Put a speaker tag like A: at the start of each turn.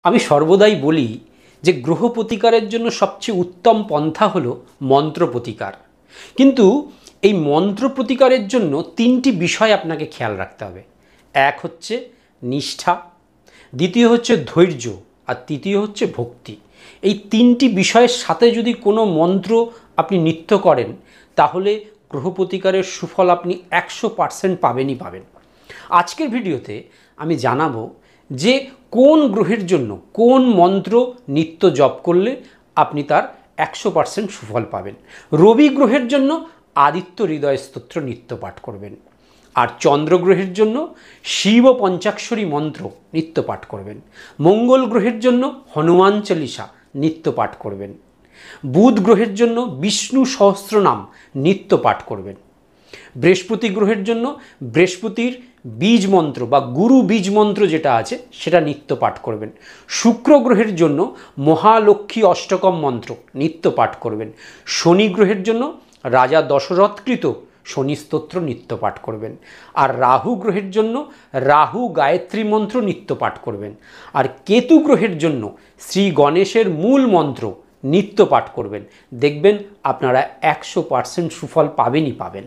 A: আমি সর্বদাই বলি যে গ্রহ প্রতিকারের জন্য সবচেয়ে উত্তম পন্থা হলো মন্ত্র প্রতিকার। কিন্তু এই মন্ত্র প্রতিকারের জন্য তিনটি বিষয় আপনাকে খেয়াল রাখতে হবে। এক হচ্ছে নিষ্ঠা, দ্বিতীয় হচ্ছে ধৈর্য, আর তৃতীয় হচ্ছে ভক্তি। এই তিনটি বিষয়ের সাথে যদি কোনো মন্ত্র আপনি নিত্য করেন তাহলে গ্রহ প্রতিকারের সুফল আপনি 100% পাবেনই পাবেন। আজকের ভিডিওতে আমি জানাবো যে কোন গ্রহের জন্য কোন মন্ত্র নিত্য জপ করলে আপনি তার 100% সুফল পাবেন। রবি গ্রহের জন্য আদিত্য হৃদয় স্তোত্র নিত্য পাঠ করবেন, আর চন্দ্র গ্রহের জন্য শিব পঞ্চাক্ষরী মন্ত্র নিত্য পাঠ করবেন। মঙ্গল গ্রহের জন্য হনুমান চালিসা নিত্য পাঠ করবেন। বুধ গ্রহের জন্য বিষ্ণু সহস্রনাম নিত্য পাঠ করবেন। বৃহস্পতি গ্রহের জন্য বৃহস্পতির বীজ মন্ত্র বা গুরু বীজ মন্ত্র যেটা আছে সেটা নিত্য পাঠ করবেন। শুক্র গ্রহের জন্য মহালক্ষ্মী অষ্টকম মন্ত্র নিত্য পাঠ করবেন। শনি গ্রহের জন্য রাজা দশরথকৃত শনি স্তোত্র নিত্য পাঠ করবেন। আর রাহু গ্রহের জন্য রাহু গায়ত্রী মন্ত্র নিত্য পাঠ করবেন। আর কেতু গ্রহের জন্য শ্রী গণেশের মূল মন্ত্র নিত্য পাঠ করবেন। দেখবেন আপনারা 100% সুফল পাবেনই পাবেন।